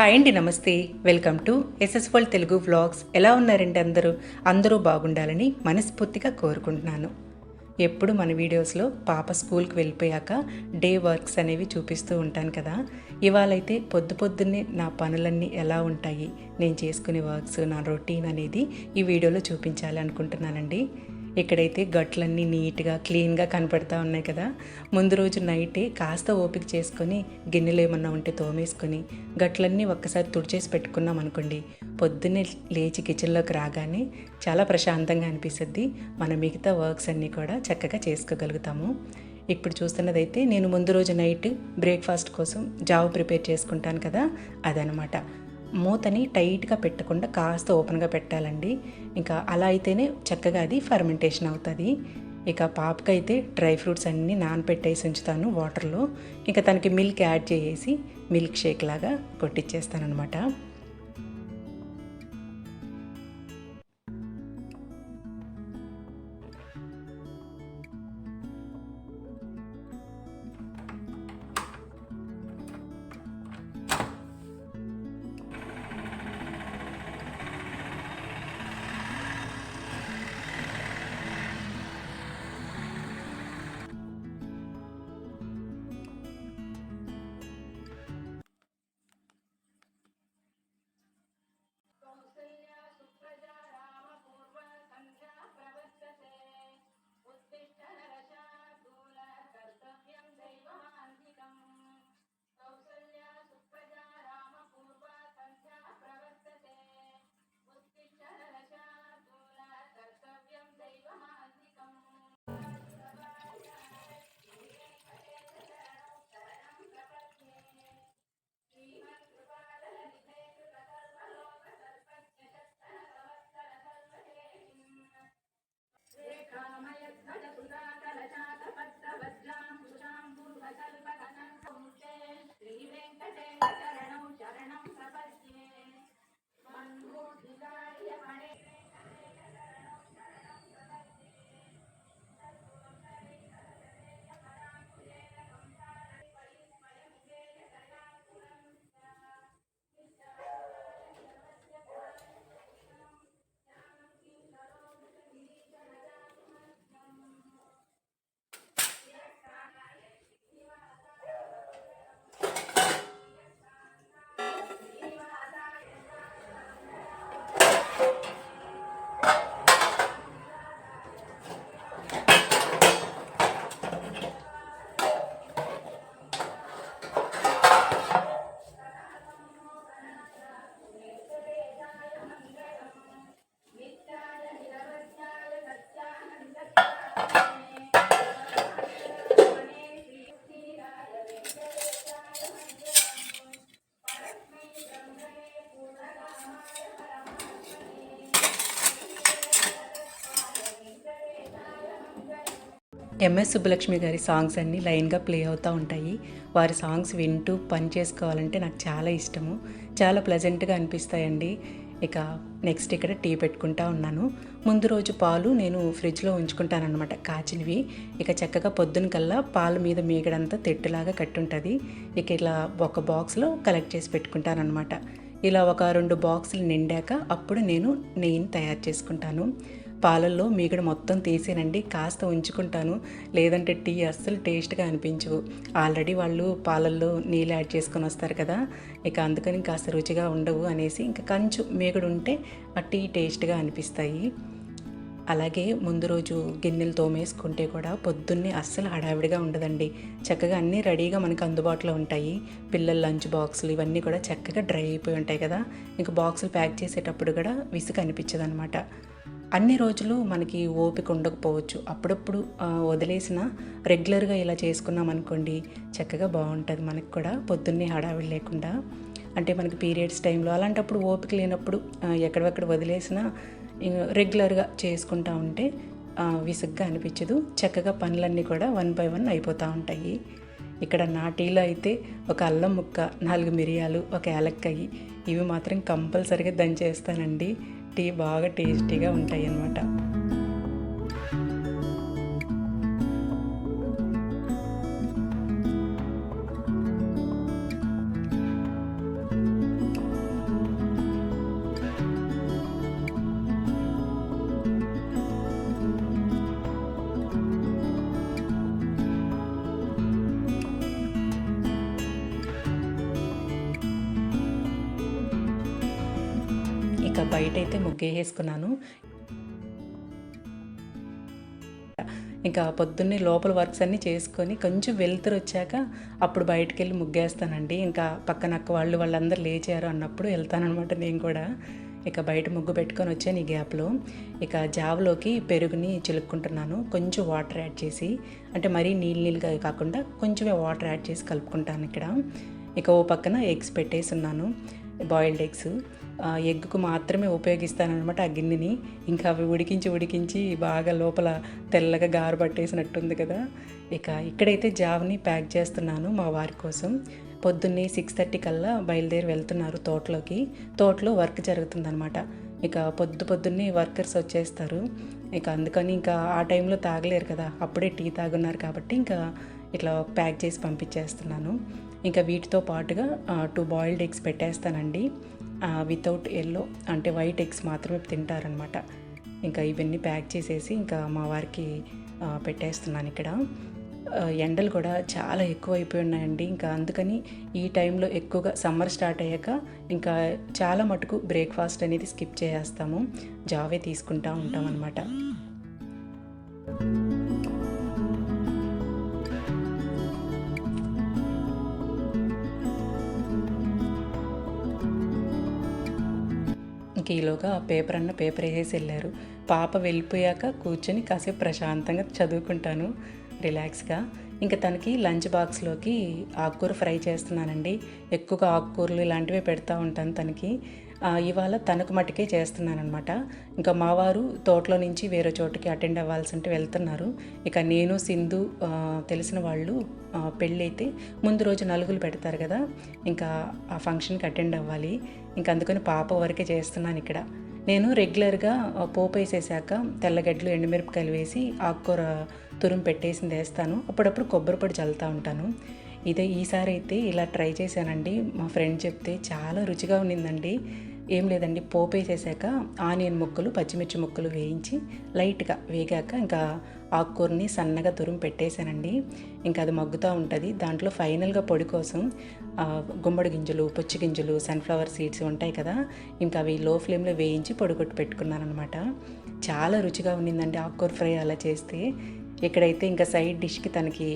Hi అండి, నమస్తే. Welcome to ఎస్ఎస్వల్ తెలుగు వ్లాగ్స్. ఎలా ఉన్నారండి అందరూ బాగుండాలని మనస్ఫూర్తిగా కోరుకుంటున్నాను. ఎప్పుడు మన వీడియోస్లో పాప స్కూల్కి వెళ్ళిపోయాక డే వర్క్స్ అనేవి చూపిస్తూ ఉంటాను కదా. ఇవాళైతే పొద్దున్నే నా పనులన్నీ ఎలా ఉంటాయి, నేను చేసుకునే వర్క్స్, నా రొటీన్ అనేది ఈ వీడియోలో చూపించాలి అనుకుంటున్నానండి. ఇక్కడైతే గట్లన్నీ నీట్గా క్లీన్గా కనపడతా ఉన్నాయి కదా. ముందు రోజు నైటే కాస్త ఓపిక చేసుకొని గిన్నెలు ఏమన్నా ఉంటే తోమేసుకొని గట్లన్నీ ఒక్కసారి తుడిచేసి పెట్టుకున్నాం అనుకోండి, పొద్దున్నే లేచి కిచెన్లోకి రాగానే చాలా ప్రశాంతంగా అనిపిస్తుంది. మన మిగతా వర్క్స్ అన్నీ కూడా చక్కగా చేసుకోగలుగుతాము. ఇప్పుడు చూస్తున్నదైతే నేను ముందు రోజు నైట్ బ్రేక్ఫాస్ట్ కోసం జావ ప్రిపేర్ చేసుకుంటాను కదా, అదనమాట. మూతని టైట్గా పెట్టకుండా కాస్త ఓపెన్గా పెట్టాలండి. ఇంకా అలా అయితేనే చక్కగా అది ఫర్మెంటేషన్ అవుతుంది. ఇక పాపకైతే డ్రై ఫ్రూట్స్ అన్నీ నానబెట్టేసి ఉంచుతాను వాటర్లో. ఇంకా తనకి మిల్క్ యాడ్ చేసి మిల్క్ షేక్ లాగా కొట్టిచ్చేస్తాను అనమాట. ఎంఎస్ సుబ్బలక్ష్మి గారి సాంగ్స్ అన్నీ లైన్గా ప్లే అవుతూ ఉంటాయి. వారి సాంగ్స్ వింటూ పని చేసుకోవాలంటే నాకు చాలా ఇష్టము, చాలా ప్లెజెంట్గా అనిపిస్తాయండి. ఇక నెక్స్ట్ ఇక్కడ టీ పెట్టుకుంటా ఉన్నాను. ముందు రోజు పాలు నేను ఫ్రిడ్జ్లో ఉంచుకుంటానన్నమాట, కాచినవి. ఇక చక్కగా పొద్దున కల్లా పాలు మీద మీగడంతా తెట్టులాగా కట్టుంటుంది. ఇక ఇలా ఒక బాక్స్లో కలెక్ట్ చేసి పెట్టుకుంటానన్నమాట. ఇలా ఒక 2 బాక్సులు నిండాక అప్పుడు నేను నెయ్యిని తయారు చేసుకుంటాను. పాలల్లో మీగడ మొత్తం తీసేనండి, కాస్త ఉంచుకుంటాను, లేదంటే టీ అస్సలు టేస్ట్గా అనిపించవు. ఆల్రెడీ వాళ్ళు పాలల్లో నీళ్ళు యాడ్ చేసుకొని వస్తారు కదా, ఇక అందుకని కాస్త రుచిగా ఉండవు అనేసి ఇంకా కొంచెం మీగడ ఉంటే ఆ టీ టేస్ట్గా అనిపిస్తాయి. అలాగే ముందు రోజు గిన్నెలు తోమేసుకుంటే కూడా పొద్దున్నే అస్సలు హడావిడిగా ఉండదండి. చక్కగా అన్నీ రెడీగా మనకు అందుబాటులో ఉంటాయి. పిల్లల లంచ్ బాక్సులు ఇవన్నీ కూడా చక్కగా డ్రై అయిపోయి ఉంటాయి కదా. ఇంకా బాక్సులు ప్యాక్ చేసేటప్పుడు కూడా విసుగు అనిపించదు అనమాట. అన్ని రోజులు మనకి ఓపిక ఉండకపోవచ్చు, అప్పుడప్పుడు వదిలేసిన రెగ్యులర్గా ఇలా చేసుకున్నాం అనుకోండి చక్కగా బాగుంటుంది మనకు కూడా, పొద్దున్నే హడావిడి లేకుండా. అంటే మనకి పీరియడ్స్ టైంలో అలాంటప్పుడు ఓపిక లేనప్పుడు ఎక్కడెక్కడ వదిలేసినా రెగ్యులర్గా చేసుకుంటూ ఉంటే విసుగ్గా అనిపించదు. చక్కగా పనులన్నీ కూడా 1 by 1 అయిపోతూ ఉంటాయి. ఇక్కడ నా టీలో అయితే ఒక అల్లం ముక్క, 4 మిరియాలు, ఒక యాలక్కాయి ఇవి మాత్రం కంపల్సరీగా దంచేస్తానండి. టీ బాగా టేస్టీగా ఉంటాయి అన్నమాట. ఇంకా బయటైతే ముగ్గేసేసుకున్నాను. ఇంకా పొద్దున్నే లోపల వర్క్స్ అన్నీ చేసుకొని కొంచెం వెలుతురొచ్చాక అప్పుడు బయటికెళ్ళి ముగ్గేస్తానండి. ఇంకా పక్కన అక్క వాళ్ళందరూ లేచారు అన్నప్పుడు వెళ్తాననమాట నేను కూడా. ఇక బయట ముగ్గు పెట్టుకొని వచ్చాను ఈ గ్యాప్లో. ఇక జావలోకి పెరుగుని చిలుక్కుంటున్నాను. కొంచెం వాటర్ యాడ్ చేసి, అంటే మరీ నీళ్ళుగా కాకుండా కొంచెమే వాటర్ యాడ్ చేసి కలుపుకుంటాను ఇక్కడ. ఇక ఓ పక్కన ఎగ్స్ పెట్టేసున్నాను, బాయిల్డ్ ఎగ్స్. ఎగ్గుకు మాత్రమే ఉపయోగిస్తానమాట ఆ గిన్నెని. ఇంకా అవి ఉడికించి బాగా లోపల తెల్లగా గారు పట్టేసినట్టుంది కదా. ఇక ఇక్కడైతే జావ్ని ప్యాక్ చేస్తున్నాను మా వారి కోసం. పొద్దున్నే 6:30 కల్లా బయలుదేరి వెళ్తున్నారు తోటలోకి. తోటలో వర్క్ జరుగుతుందనమాట. ఇక పొద్దున్నే వర్కర్స్ వచ్చేస్తారు. ఇక అందుకని ఇంకా ఆ టైంలో తాగలేరు కదా, అప్పుడే టీ తాగున్నారు కాబట్టి ఇంకా ఇట్లా ప్యాక్ చేసి పంపించేస్తున్నాను. ఇంకా వీటితో పాటుగా 2 బాయిల్డ్ ఎగ్స్ పెట్టేస్తానండి. వితౌట్ ఎల్లో, అంటే వైట్ ఎగ్స్ మాత్రమే తింటారనమాట. ఇంకా ఇవన్నీ ప్యాక్ చేసేసి ఇంకా మా వారికి పెట్టేస్తున్నాను ఇక్కడ. ఎండలు కూడా చాలా ఎక్కువైపోయి ఉన్నాయండి. ఇంకా అందుకని ఈ టైంలో ఎక్కువగా సమ్మర్ స్టార్ట్ అయ్యాక ఇంకా చాలా మటుకు బ్రేక్ఫాస్ట్ అనేది స్కిప్ చేసేస్తాము, జావే తీసుకుంటూ ఉంటాం అన్నమాట. ఇంక ఈలోగా పేపర్ వేసేసి వెళ్ళారు. పాప వెళ్ళిపోయాక కూర్చొని కాసేపు ప్రశాంతంగా చదువుకుంటాను రిలాక్స్గా. ఇంకా తనకి లంచ్ బాక్స్లోకి ఆకుకూర ఫ్రై చేస్తున్నానండి. ఎక్కువగా ఆకుకూరలు ఇలాంటివే పెడతా ఉంటాను తనకి. ఇవాళ తనకు మటుకే చేస్తున్నాను అనమాట. ఇంకా మా వారు తోటలో నుంచి వేరే చోటుకి అటెండ్ అవ్వాల్సి ఉంటే వెళ్తున్నారు. ఇక నేను సింధు తెలిసిన వాళ్ళు పెళ్ళి అయితే ముందు రోజు నలుగులు పెడతారు కదా, ఇంకా ఆ ఫంక్షన్కి అటెండ్ అవ్వాలి. ఇంకా అందుకని పాప వరకే చేస్తున్నాను ఇక్కడ. నేను రెగ్యులర్గా పోపు వేసేసాక తెల్లగడ్డలు ఎండుమిరపకాయలు వేసి ఆకుకూర తురుము పెట్టేసింది వేస్తాను. అప్పుడప్పుడు కొబ్బరి పొడి చల్లుతూ ఉంటాను. ఈసారి అయితే ఇలా ట్రై చేశానండి. మా ఫ్రెండ్ చెప్తే చాలా రుచిగా ఉండిందండి. ఏం లేదండి, పోపు వేసేసాక ఆనియన్ ముక్కలు, పచ్చిమిర్చి ముక్కలు వేయించి లైట్గా వేగాక ఇంకా ఆకుకూరని సన్నగా తురుము పెట్టేశానండి. ఇంకా అది మగ్గుతూ ఉంటుంది. దాంట్లో ఫైనల్గా పొడి కోసం గుమ్మడి గింజలు, పుచ్చి గింజలు, సన్ఫ్లవర్ సీడ్స్ ఉంటాయి కదా, ఇంకా అవి లో ఫ్లేమ్లో వేయించి పొడి కొట్టి పెట్టుకున్నాను అనమాట. చాలా రుచిగా ఉండిందండి ఆకుకూర ఫ్రై అలా చేస్తే. ఇక్కడైతే ఇంకా సైడ్ డిష్కి తనకి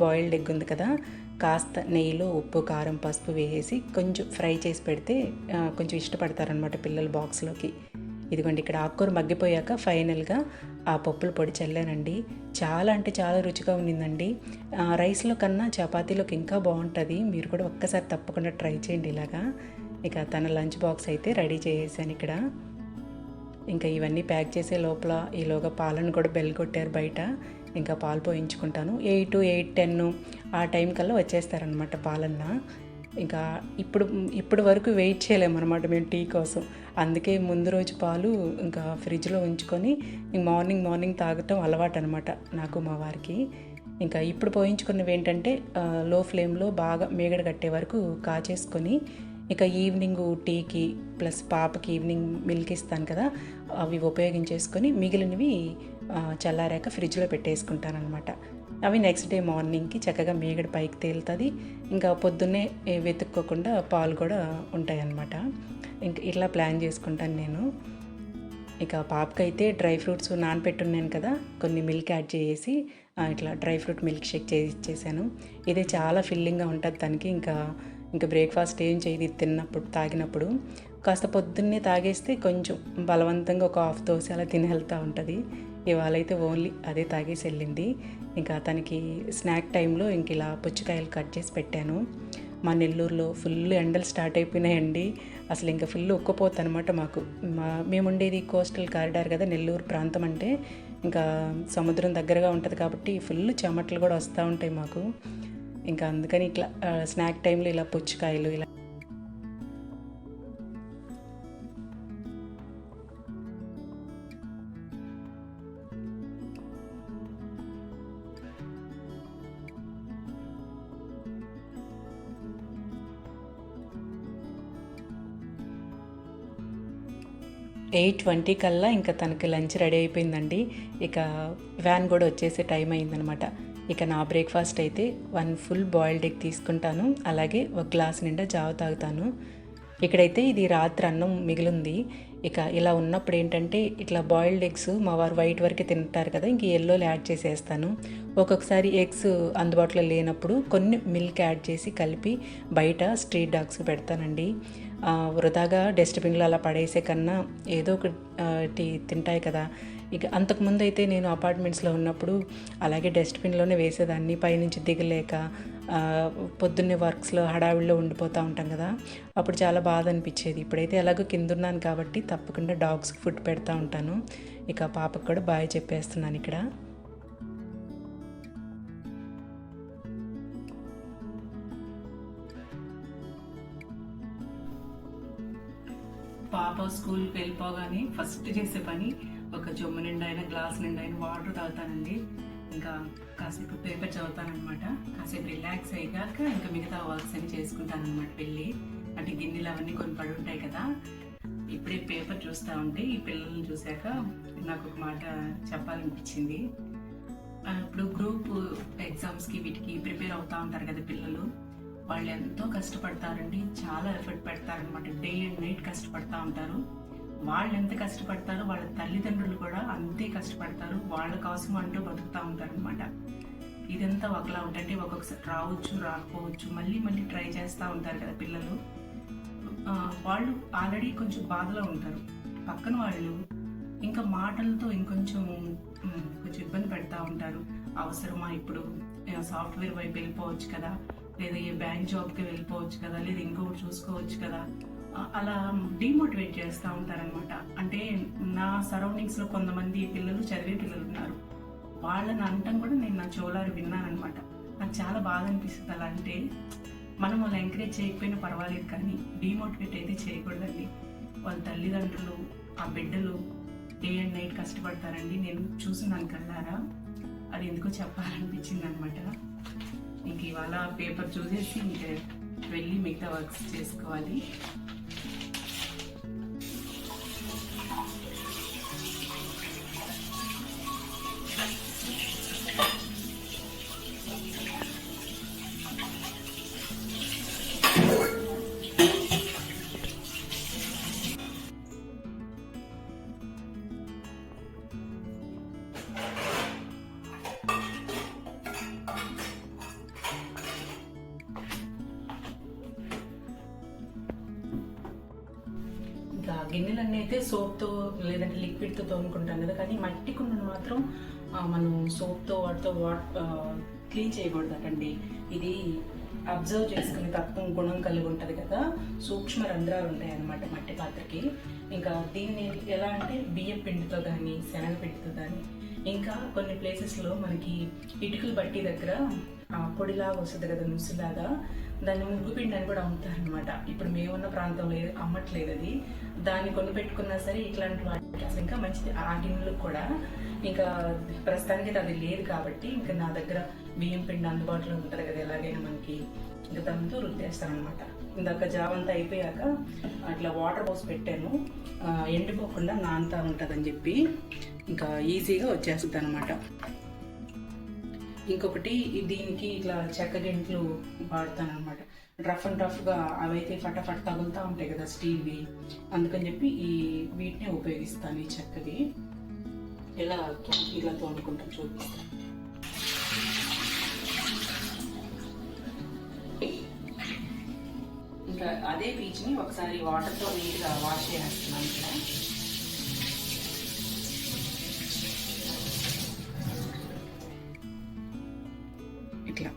బాయిల్డ్ ఎగ్ ఉంది కదా, కాస్త నెయ్యిలో ఉప్పు, కారం, పసుపు వేసేసి కొంచెం ఫ్రై చేసి పెడితే కొంచెం ఇష్టపడతారనమాట పిల్లలు బాక్స్లోకి. ఇదిగోండి ఇక్కడ ఆకుకూర మగ్గిపోయాక ఫైనల్గా ఆ పప్పుల పొడి చల్లానండి. చాలా అంటే చాలా రుచిగా ఉండిందండి. రైస్లో కన్నా చపాతీలోకి ఇంకా బాగుంటుంది. మీరు కూడా ఒక్కసారి తప్పకుండా ట్రై చేయండి ఇలాగా. ఇక తన లంచ్ బాక్స్ అయితే రెడీ చేసేసాను ఇక్కడ. ఇంకా ఇవన్నీ ప్యాక్ చేసే లోపల ఈలోగా పాలను కూడా బెల్ కొట్టారు బయట. ఇంకా పాలు పోయించుకుంటాను. 8, 8:10 ఆ టైం కల్లా వచ్చేస్తారనమాట పాలన్న. ఇంకా ఇప్పుడు వరకు వెయిట్ చేయలేమన్నమాట మేము టీ కోసం. అందుకే ముందు రోజు పాలు ఇంకా ఫ్రిడ్జ్లో ఉంచుకొని మార్నింగ్ తాగటం అలవాటు అనమాట నాకు, మా వారికి. ఇంకా ఇప్పుడు పోయించుకున్నవి ఏంటంటే లో ఫ్లేమ్లో బాగా మేగడ కట్టే వరకు కాచేసుకొని ఇక ఈవినింగ్ టీకి ప్లస్ పాపకి ఈవినింగ్ మిల్క్ ఇస్తాను కదా, అవి ఉపయోగించేసుకొని మిగిలినవి చల్లారాక ఫ్రిడ్జ్లో పెట్టేసుకుంటానమాట. అవి నెక్స్ట్ డే మార్నింగ్కి చక్కగా మేగడ పైకి తేలుతుంది. ఇంకా పొద్దున్నే వెతుక్కోకుండా పాలు కూడా ఉంటాయన్నమాట. ఇంక ఇట్లా ప్లాన్ చేసుకుంటాను నేను. ఇక పాపకైతే డ్రై ఫ్రూట్స్ నానపెట్టున్నాను కదా, కొన్ని మిల్క్ యాడ్ చేసి ఇట్లా డ్రై ఫ్రూట్ మిల్క్ షేక్ చేసి ఇచ్చేసాను. ఇదే చాలా ఫిల్లింగ్గా ఉంటుంది తనకి. ఇంకా బ్రేక్ఫాస్ట్ ఏం చేయదు తాగినప్పుడు. కాస్త పొద్దున్నే తాగేస్తే కొంచెం బలవంతంగా ఒక హాఫ్ దోశ అలా తిని వెళ్తూ ఉంటుంది. ఇవాళ అయితే ఓన్లీ అదే తాగేసి వెళ్ళింది. ఇంకా తనకి స్నాక్ టైంలో ఇంక ఇలా పుచ్చకాయలు కట్ చేసి పెట్టాను. మా నెల్లూరులో ఫుల్ ఎండలు స్టార్ట్ అయిపోయినాయండి. అసలు ఇంకా ఫుల్ ఉక్కపోతుంది అనమాట మాకు. మేము ఉండేది కోస్టల్ కారిడార్ కదా, నెల్లూరు ప్రాంతం అంటే ఇంకా సముద్రం దగ్గరగా ఉంటుంది కాబట్టి ఫుల్ చెమటలు కూడా వస్తూ ఉంటాయి మాకు. ఇంకా అందుకని ఇట్లా స్నాక్ టైంలో ఇలా పుచ్చకాయలు ఇలా 8:20 కల్లా ఇంకా తనకి లంచ్ రెడీ అయిపోయిందండి. ఇక వ్యాన్ కూడా వచ్చేసే టైం అయిందనమాట. ఇక నా బ్రేక్ఫాస్ట్ అయితే 1 ఫుల్ బాయిల్డ్ ఎగ్ తీసుకుంటాను, అలాగే ఒక గ్లాస్ నిండా జావ తాగుతాను. ఇక్కడైతే ఇది రాత్రి అన్నం మిగిలింది. ఇక ఇలా ఉన్నప్పుడు ఏంటంటే ఇట్లా బాయిల్డ్ ఎగ్స్ మా వారు వైట్ వరకే తింటారు కదా, ఇంక ఎల్లోలు యాడ్ చేసేస్తాను. ఒక్కొక్కసారి ఎగ్స్ అందుబాటులో లేనప్పుడు కొన్ని మిల్క్ యాడ్ చేసి కలిపి బయట స్ట్రీట్ డాగ్స్కి పెడతానండి. వృధాగా డస్ట్బిన్లో అలా పడేసే కన్నా ఏదో ఒకటి తింటాయి కదా. ఇక అంతకుముందు అయితే నేను అపార్ట్మెంట్స్లో ఉన్నప్పుడు అలాగే డస్ట్బిన్లోనే వేసేదాన్ని, పైనుంచి దిగలేక పొద్దున్నే వర్క్స్లో హడావిడిలో ఉండిపోతూ ఉంటాం కదా, అప్పుడు చాలా బాధ అనిపించేది. ఇప్పుడైతే ఎలాగో కింద ఉన్నాను కాబట్టి తప్పకుండా డాగ్స్కి ఫుడ్ పెడతా ఉంటాను. ఇక పాపకు కూడా బాయ్ చెప్పేస్తున్నాను ఇక్కడ. పాప స్కూల్కి వెళ్ళిపోగానే ఫస్ట్ చేసే పని ఒక జొమ్ము నిండా అయినా గ్లాస్ నిండా అయినా వాటర్ తాగుతానండి. ఇంకా కాసేపు పేపర్ చదువుతానమాట. కాసేపు రిలాక్స్ అయ్యాక ఇంకా మిగతా వర్క్స్ అని చేసుకుంటానమాట. వెళ్ళి అంటే గిన్నెలు అవన్నీ కొన్ని పడి ఉంటాయి కదా, ఇప్పుడే పేపర్ చూస్తూ ఉంటే ఈ పిల్లల్ని చూశాక నాకు ఒక మాట చెప్పాలనిపించింది. ఇప్పుడు గ్రూప్ ఎగ్జామ్స్కి వీటికి ప్రిపేర్ అవుతూ ఉంటారు కదా పిల్లలు, వాళ్ళు ఎంతో కష్టపడతారండి, చాలా ఎఫర్ట్ పెడతారనమాట. డే అండ్ నైట్ కష్టపడతా ఉంటారు. వాళ్ళు ఎంత కష్టపడతారో వాళ్ళ తల్లిదండ్రులు కూడా అంతే కష్టపడతారు, వాళ్ళ కోసం అంటూ బతుకుతూ ఉంటారనమాట. ఇదంతా ఒకలా ఉంటే ఒక్కొక్కసారి రావచ్చు రాకపోవచ్చు, మళ్ళీ మళ్ళీ ట్రై చేస్తూ ఉంటారు కదా పిల్లలు. వాళ్ళు ఆల్రెడీ కొంచెం బాధలో ఉంటారు, పక్కన వాళ్ళు ఇంకా మాటలతో ఇంకొంచెం ఇబ్బంది పెడతా ఉంటారు. అవసరమా ఇప్పుడు సాఫ్ట్వేర్ వైపు వెళ్ళిపోవచ్చు కదా, లేదా ఏ బ్యాంక్ జాబ్కి వెళ్ళిపోవచ్చు కదా, లేదా ఇంకొకటి చూసుకోవచ్చు కదా, అలా డిమోటివేట్ చేస్తూ ఉంటారనమాట. అంటే నా సరౌండింగ్స్లో కొంతమంది పిల్లలు చదివే పిల్లలు ఉన్నారు, వాళ్ళని అనటం కూడా నేను నా చెవులారి విన్నానమాట. నాకు చాలా బాధ అనిపిస్తుంది. అలా అంటే మనం వాళ్ళు ఎంకరేజ్ చేయకపోయినా పర్వాలేదు, కానీ డిమోటివేట్ అయితే చేయకూడదండి. వాళ్ళ తల్లిదండ్రులు ఆ బిడ్డలు డే అండ్ నైట్ కష్టపడతారండి. నేను చూసినాను కళ్ళారా, అది ఎందుకో చెప్పాలనిపించింది అనమాట. ఇంక ఇవాళ పేపర్ చూసేసి ఇంక వెళ్ళి మిగతా వర్క్స్ చేసుకోవాలి. గిన్నెలన్నీ అయితే సోప్తో లేదంటే లిక్విడ్తో తోముకుంటాం కదా, కానీ మట్టి కుండను మాత్రం మనం సోప్తో వాటితో క్లీన్ చేయకూడదటండి. ఇది అబ్జర్వ్ చేసుకునే తత్వం గుణం కలిగి ఉంటుంది కదా, సూక్ష్మ రంధ్రాలు ఉంటాయి అన్నమాట మట్టి పాత్రకి. ఇంకా దీన్ని ఎలా అంటే బియ్యం పిండితో కానీ శనగపిండితో కానీ, ఇంకా కొన్ని ప్లేసెస్లో మనకి ఇటుకలు బట్టి దగ్గర పొడిలాగా వస్తుంది కదా, నుసులాగా, దాన్ని ముగ్గు పిండి అని కూడా అమ్ముతారనమాట. ఇప్పుడు మేమున్న ప్రాంతంలో అమ్మట్లేదు అది, దాన్ని కొని పెట్టుకున్నా సరే ఇట్లాంటి వాటికి అసలు ఇంకా మంచిది. ఆ గిన్నెలకు కూడా ఇంకా ప్రస్తుతానికి అది లేదు కాబట్టి ఇంకా నా దగ్గర బియ్యం పిండి అందుబాటులో ఉంటుంది కదా, ఎలాగైనా మనకి ఇంకా దాంతో రుద్దేస్తానమాట. ఇందాక జాబ్ అంతా అయిపోయాక అట్లా వాటర్ పోసి పెట్టాను, ఎండిపోకుండా నానుతా ఉంటుందని చెప్పి ఇంకా ఈజీగా వచ్చేస్తుంది అనమాట. ఇంకొకటి దీనికి ఇట్లా చెక్క గింట్లు వాడతాను అనమాట. రఫ్ అండ్ రఫ్గా అవైతే ఫటాఫట్ తగులుతూ ఉంటాయి కదా స్టీల్వి, అందుకని చెప్పి వీటిని ఉపయోగిస్తాను. ఈ చెక్కవి ఇలా ఇలా తోముకుంటాను, చూపిస్తాను. ఇంకా అదే పీచ్ని ఒకసారి వాటర్తో నీట్గా వాష్ చేస్తున్నాను ఇక్కడ. ఇట్లా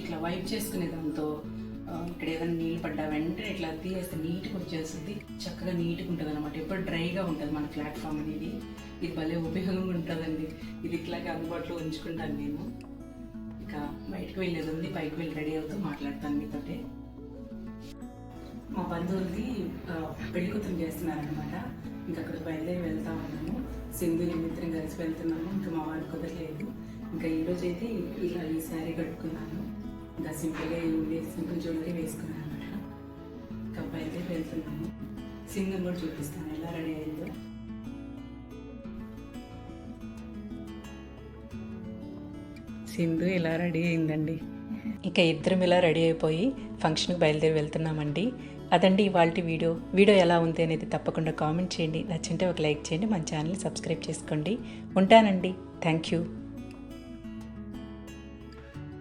ఇట్లా వైప్ చేసుకునే దాంతో ఇక్కడ ఏదైనా నీళ్ళు పడ్డా వెంటనే ఇట్లా తీయేస్తే నీట్గా వచ్చేస్తుంది, చక్కగా నీట్గా ఉంటుంది అనమాట. ఎప్పుడు డ్రైగా ఉంటుంది మన ప్లాట్ఫామ్ అనేది. ఇది భలే ఉపయోగంగా ఉంటుందండి. ఇది ఇట్లాగే అందుబాటులో ఉంచుకుంటాను నేను. ఇక బయటకు వెళ్ళేది ఉంది, పైకి వెళ్ళి రెడీ అవుతూ మాట్లాడతాను మీతోటే. మా బంధువులది పెళ్లి కూతురు చేస్తున్నారనమాట. ఇంకా అక్కడ బయలుదేరి వెళ్తా ఉన్నాము. సింధు నిమిత్రం కలిసి వెళ్తున్నాము. ఇంకా మా వారికి కుదరలేదు. ఇంకా ఈరోజు అయితే ఇలా ఈ శారీ కట్టుకున్నాను. ఇంకా సింపుల్గా సింపుల్ జ్యువెలరీ వేసుకున్నాను అనమాట. ఇంకా బయలుదేరి వెళ్తున్నాము. సింధుని కూడా చూపిస్తాను ఎలా రెడీ అయిందో. సింధు ఇలా రెడీ అయిందండి. ఇక ఇద్దరం ఇలా రెడీ అయిపోయి ఫంక్షన్కి బయలుదేరి వెళ్తున్నామండి. అదండి ఇవాళ వీడియో ఎలా ఉంది అనేది తప్పకుండా కామెంట్ చేయండి. నచ్చింటే ఒక లైక్ చేయండి, మన ఛానల్ని సబ్స్క్రైబ్ చేసుకోండి. ఉంటానండి. Thank you.